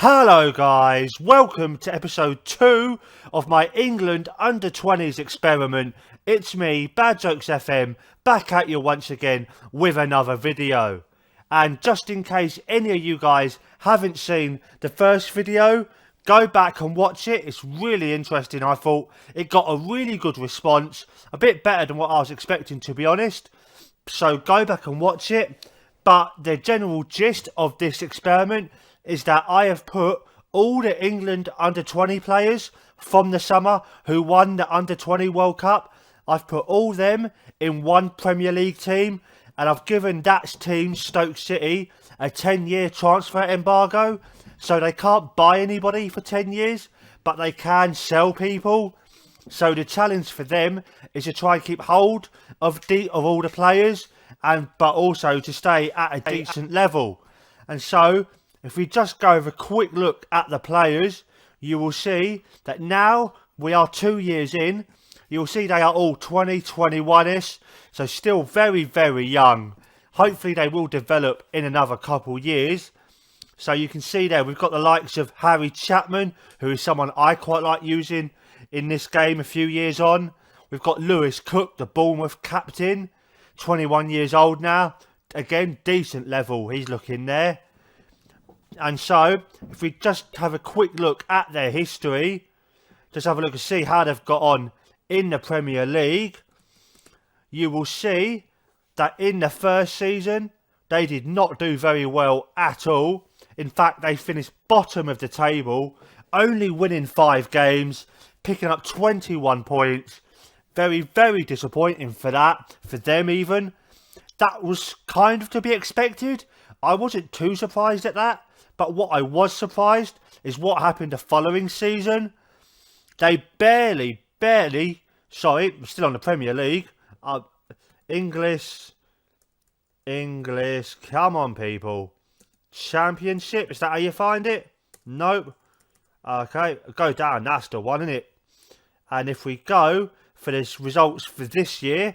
Hello guys, welcome to episode 2 of my England under-20s experiment. It's me, Bad Jokes FM, back at you once again with another video. And just in case any of you guys haven't seen the first video, go back and watch it. It's really interesting. I thought it got a really good response, a bit better than what I was expecting, to be honest. So go back and watch it. But the general gist of this experiment is that I have put all the England under-20 players from the summer who won the under-20 World Cup. I've put all them in one Premier League team, and I've given that team, Stoke City, a 10-year transfer embargo. So they can't buy anybody for 10 years, but they can sell people. So the challenge for them is to try and keep hold of all the players, but also to stay at a decent level. And so if we just go with a quick look at the players, you will see that now we are 2 years in. You'll see they are all 20, 21-ish, so still very, very young. Hopefully they will develop in another couple years. So you can see there we've got the likes of Harry Chapman, who is someone I quite like using in this game a few years on. We've got Lewis Cook, the Bournemouth captain, 21 years old now. Again, decent level he's looking there. And so, if we just have a quick look at their history, just have a look and see how they've got on in the Premier League, you will see that in the first season, they did not do very well at all. In fact, they finished bottom of the table, only winning 5 games, picking up 21 points. Very, very disappointing for them even. That was kind of to be expected. I wasn't too surprised at that. But what I was surprised is what happened the following season. They barely, sorry, still on the Premier League. English, come on people. Championship, is that how you find it? Nope. Okay, go down, that's the one, isn't it? And if we go for the results for this year,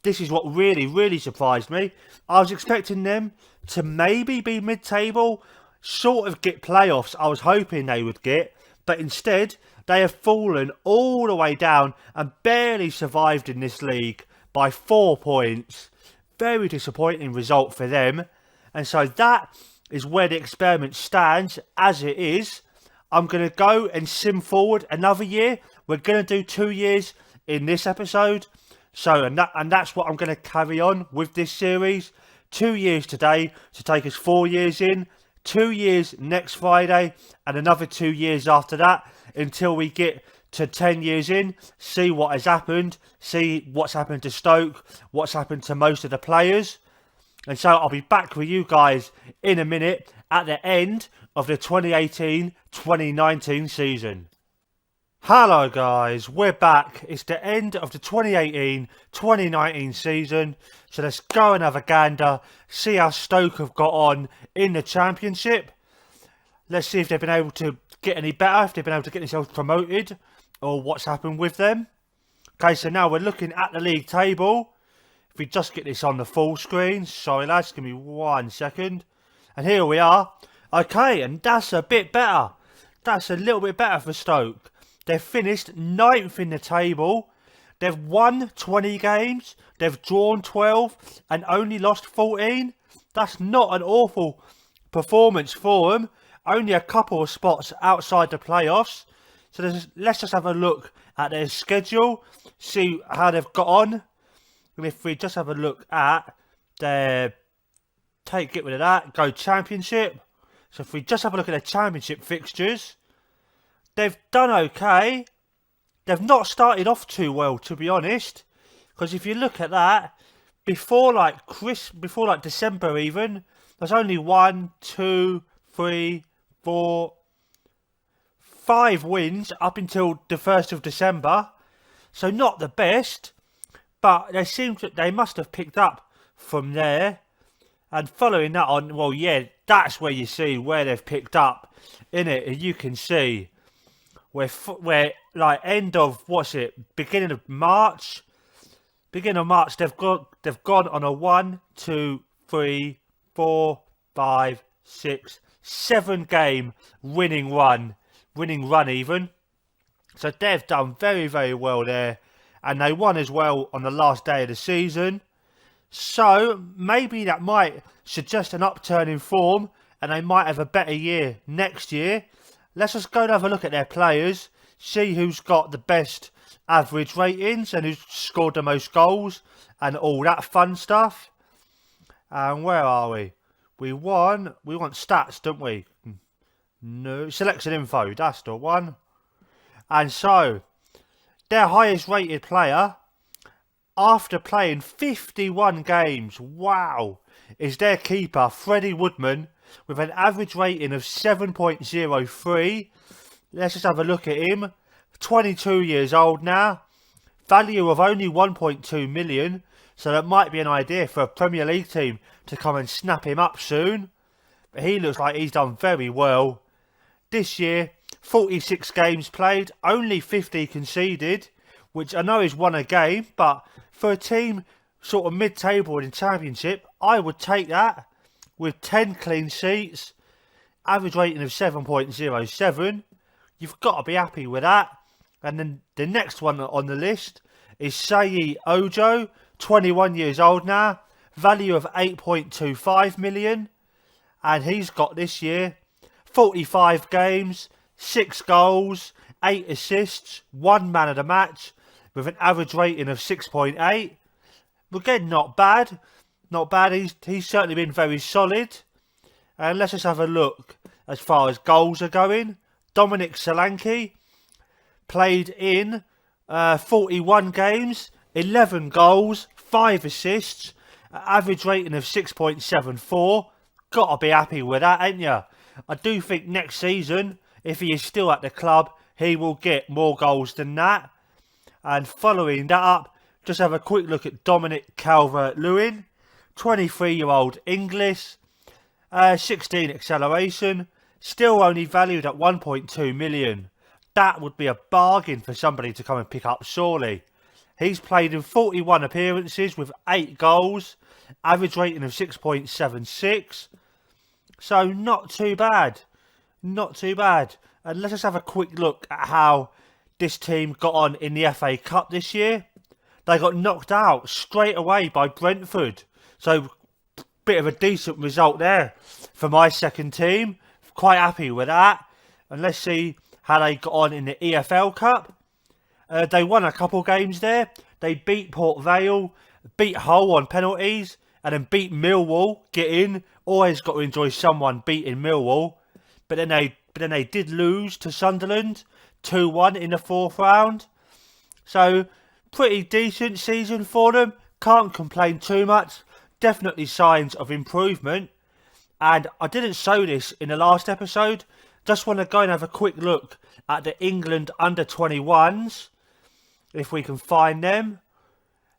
this is what really, really surprised me. I was expecting them to maybe be mid-table, sort of get playoffs. I was hoping they would get, but instead they have fallen all the way down and barely survived in this league by 4 points. Very disappointing result for them. And so that is where the experiment stands as it is. I'm going to go and sim forward another year. We're going to do 2 years in this episode. So, and that's what I'm going to carry on with this series. 2 years today to take us 4 years in. 2 years next Friday, and another 2 years after that until we get to 10 years in. See what has happened, see what's happened to Stoke, what's happened to most of the players. And so I'll be back with you guys in a minute at the end of the 2018-2019 season. Hello guys, we're back. It's the end of the 2018-2019 season. So let's go and have a gander, see how Stoke have got on in the Championship. Let's see if they've been able to get any better, if they've been able to get themselves promoted, or what's happened with them. Okay, so now we're looking at the league table. If we just get this on the full screen. Sorry lads, give me 1 second. And here we are. Okay, and that's a bit better. That's a little bit better for Stoke. They've finished 9th in the table. They've won 20 games. They've drawn 12 and only lost 14. That's not an awful performance for them. Only a couple of spots outside the playoffs. So let's just have a look at their schedule. See how they've got on. And if we just have a look at their... get rid of that. Go Championship. So if we just have a look at their Championship fixtures... They've done okay. They've not started off too well, to be honest. Because if you look at that, before December even, there's only 1, 2, 3, 4, 5 wins up until the 1st of December. So not the best, but they must have picked up from there. And following that on, well, yeah, that's where you see where they've picked up, innit? And you can see. We're like end of beginning of March. They've gone on a 1, 2, 3, 4, 5, 6, 7-game winning run even. So they've done very, very well there. And they won as well on the last day of the season. So maybe that might suggest an upturn in form and they might have a better year next year. Let's just go and have a look at their players. See who's got the best average ratings and who's scored the most goals and all that fun stuff. And where are we? We want stats, don't we? No, selection info, that's the one. And so, their highest rated player, after playing 51 games, wow, is their keeper, Freddie Woodman, with an average rating of 7.03. Let's just have a look at him. 22 years old now. Value of only 1.2 million. So that might be an idea for a Premier League team to come and snap him up soon. But he looks like he's done very well. This year, 46 games played, only 50 conceded, which I know is won a game, but for a team sort of mid-table in Championship, I would take that. With 10 clean sheets, average rating of 7.07, you've got to be happy with that. And then the next one on the list is Seyi Ojo, 21 years old now, value of 8.25 million, and he's got this year 45 games, 6 goals, 8 assists, 1 man of the match, with an average rating of 6.8. Again, not bad. Not bad. He's certainly been very solid. And let's just have a look as far as goals are going. Dominic Solanke played in 41 games, 11 goals, 5 assists, average rating of 6.74. Got to be happy with that, ain't you? I do think next season, if he is still at the club, he will get more goals than that. And following that up, just have a quick look at Dominic Calvert-Lewin, 23-year-old English, 16 acceleration, still only valued at 1.2 million. That would be a bargain for somebody to come and pick up, surely. He's played in 41 appearances with 8 goals, average rating of 6.76. So not too bad. Not too bad. And let's just have a quick look at how this team got on in the FA Cup this year. They got knocked out straight away by Brentford. So, bit of a decent result there for my second team. Quite happy with that. And let's see how they got on in the EFL Cup. They won a couple games there. They beat Port Vale, beat Hull on penalties, and then beat Millwall. Get in. Always got to enjoy someone beating Millwall. But then they did lose to Sunderland, 2-1 in the 4th round. So, pretty decent season for them. Can't complain too much. Definitely signs of improvement. And I didn't show this in the last episode. Just want to go and have a quick look at the England under-21s. If we can find them.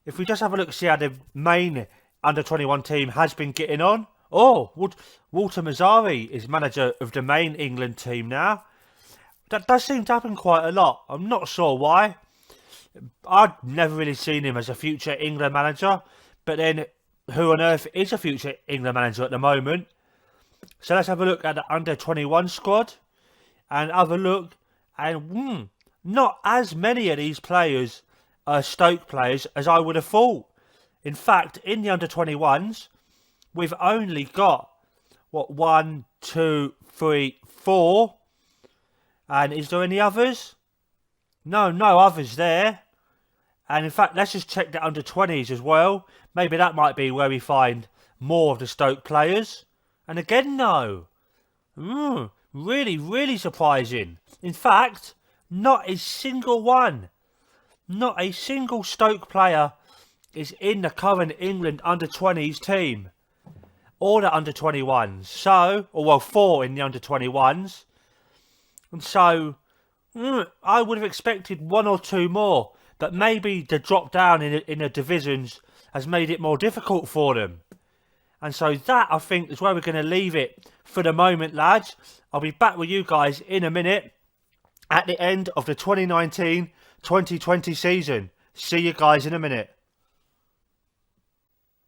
If we just have a look, see how the main under-21 team has been getting on. Oh, Walter Mazzari is manager of the main England team now. That does seem to happen quite a lot. I'm not sure why. I'd never really seen him as a future England manager. But then, who on earth is a future England manager at the moment? So let's have a look at the under-21 squad. And have a look. And not as many of these players are Stoke players as I would have thought. In fact, in the under-21s, we've only got, 1, 2, 3, 4. And is there any others? No others there. And in fact, let's just check the under-20s as well. Maybe that might be where we find more of the Stoke players. And again, no. Really, really surprising. In fact, not a single one. Not a single Stoke player is in the current England under-20s team. All the under-21s. So, 4 in the under-21s. And so, I would have expected 1 or 2 more. But maybe the drop down in the divisions has made it more difficult for them. And so that, I think, is where we're going to leave it for the moment, lads. I'll be back with you guys in a minute at the end of the 2019-2020 season. See you guys in a minute.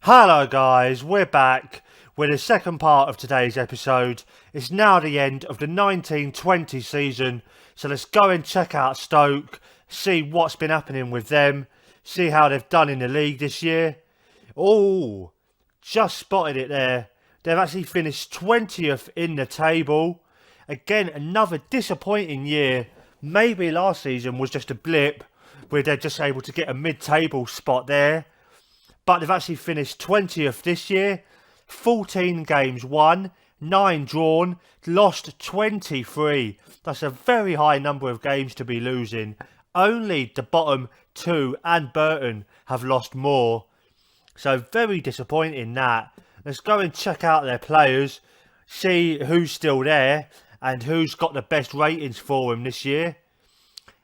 Hello, guys. We're back with the second part of today's episode. It's now the end of the 1920 season, so let's go and check out Stoke, see what's been happening with them, see how they've done in the league this year. Oh, just spotted it there. They've actually finished 20th in the table. Again, another disappointing year. Maybe last season was just a blip where they're just able to get a mid-table spot there. But they've actually finished 20th this year. 14 games won, 9 drawn, lost 23. That's a very high number of games to be losing. Only the bottom 2 and Burton have lost more. So very disappointing that. Let's go and check out their players, see who's still there and who's got the best ratings for them this year.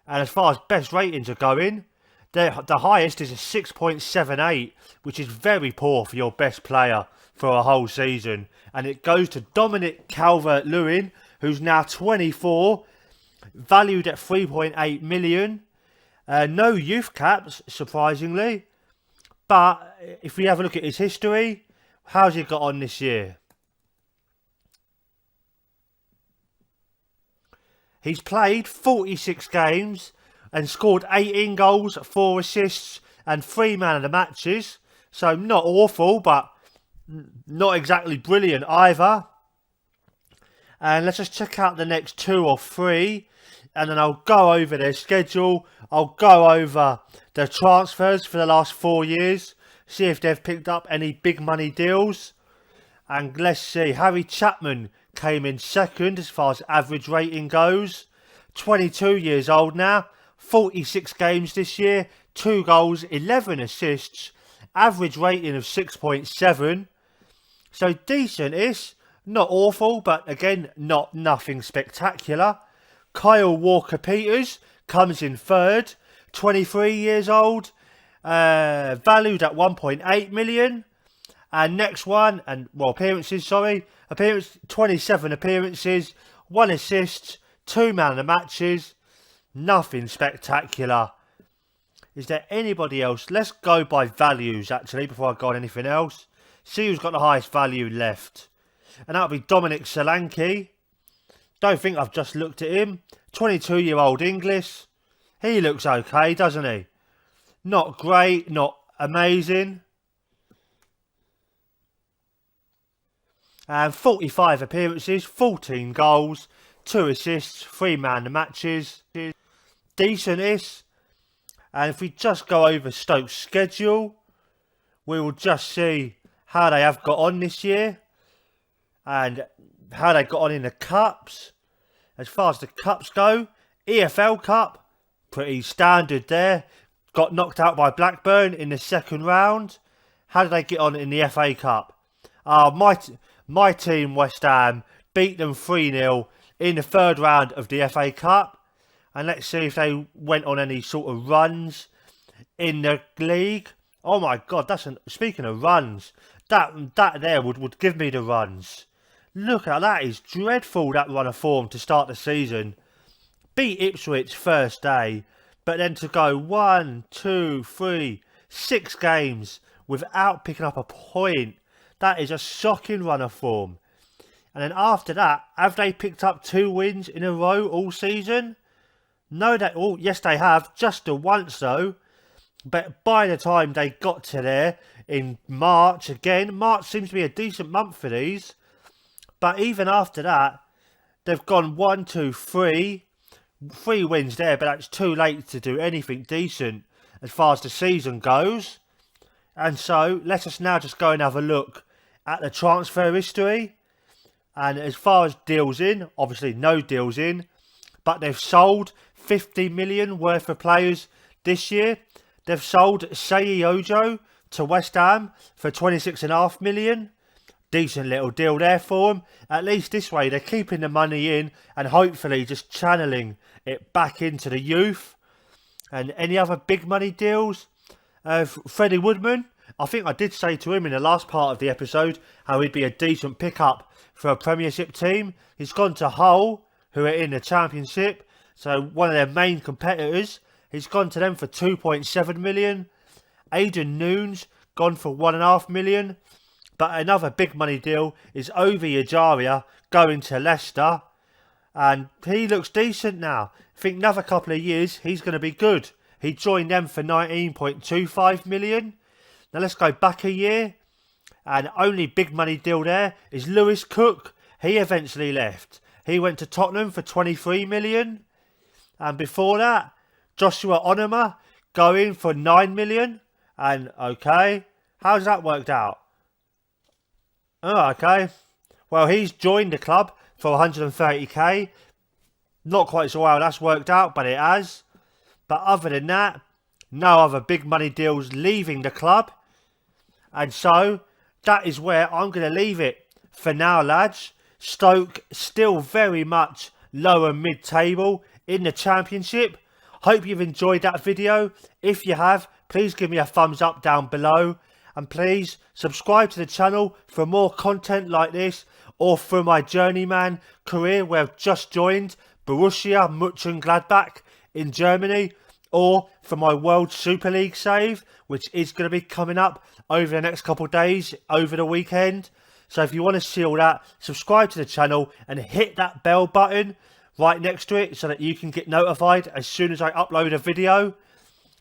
And as far as best ratings are going, the highest is a 6.78, which is very poor for your best player for a whole season. And it goes to Dominic Calvert-Lewin, who's now 24, valued at 3.8 million. No youth caps, surprisingly. But if we have a look at his history, how's he got on this year? He's played 46 games and scored 18 goals, 4 assists and 3 man of the matches. So not awful, but not exactly brilliant either. And let's just check out the next 2 or 3. And then I'll go over their schedule. I'll go over the transfers for the last 4 years. See if they've picked up any big money deals. And let's see. Harry Chapman came in second as far as average rating goes. 22 years old now. 46 games this year. 2 goals, 11 assists. Average rating of 6.7. So decent-ish. Not awful, but again, nothing spectacular. Kyle Walker-Peters comes in third. 23 years old. Valued at 1.8 million. And next one, appearances, 27 appearances, 1 assist, 2 man of the matches. Nothing spectacular. Is there anybody else? Let's go by values, actually, before I go on anything else. See who's got the highest value left. And that'll be Dominic Solanke. Don't think I've just looked at him. 22-year-old English. He looks okay, doesn't he? Not great, not amazing. And 45 appearances, 14 goals, 2 assists, 3 man the matches. Decent-ish. And if we just go over Stoke's schedule, we will just see how they have got on this year. And how they got on in the cups. As far as the cups go, EFL Cup, pretty standard there. Got knocked out by Blackburn in the second round. How did they get on in the FA Cup? My team, West Ham, beat them 3-0 in the third round of the FA Cup. And let's see if they went on any sort of runs in the league. Oh my God, speaking of runs, that there would give me the runs. Look at that, is dreadful, that run of form to start the season. Beat Ipswich first day, but then to go 1, 2, 3, 6 games without picking up a point. That is a shocking run of form. And then after that, have they picked up 2 wins in a row all season? No, yes they have, just the once though. But by the time they got to there in March, again, March seems to be a decent month for these. But even after that, they've gone 1, 2, 3. 3 wins there, but that's too late to do anything decent as far as the season goes. And so, let us now just go and have a look at the transfer history. And as far as deals in, obviously no deals in. But they've sold 50 million worth of players this year. They've sold Seyi Ojo to West Ham for 26.5 million. Decent little deal there for them. At least this way they're keeping the money in and hopefully just channeling it back into the youth. And any other big money deals? Freddie Woodman, I think I did say to him in the last part of the episode how he'd be a decent pickup for a premiership team. He's gone to Hull, who are in the championship, so one of their main competitors. He's gone to them for 2.7 million. Aidan Nunes gone for 1.5 million. But another big money deal is Ovi Ejaria going to Leicester. And he looks decent now. I think another couple of years he's going to be good. He joined them for 19.25 million. Now let's go back a year. And only big money deal there is Lewis Cook. He eventually left. He went to Tottenham for 23 million. And before that, Joshua Onoma going for 9 million. And okay, how's that worked out? Oh, okay. Well, he's joined the club for 130k. Not quite sure how that's worked out, but it has. But other than that, no other big money deals leaving the club. And so, that is where I'm going to leave it for now, lads. Stoke still very much lower mid-table in the Championship. Hope you've enjoyed that video. If you have, please give me a thumbs up down below. And please subscribe to the channel for more content like this, or for my journeyman career where I've just joined Borussia Mönchengladbach in Germany, or for my World Super League save, which is going to be coming up over the next couple of days, over the weekend. So if you want to see all that, subscribe to the channel and hit that bell button right next to it so that you can get notified as soon as I upload a video.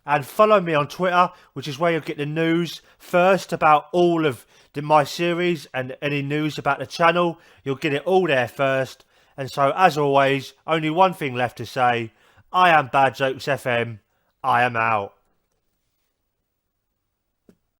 And follow me on Twitter, which is where you'll get the news first about all of my series and any news about the channel. You'll get it all there first. And so, as always, only one thing left to say. I am Bad Jokes FM. I am out.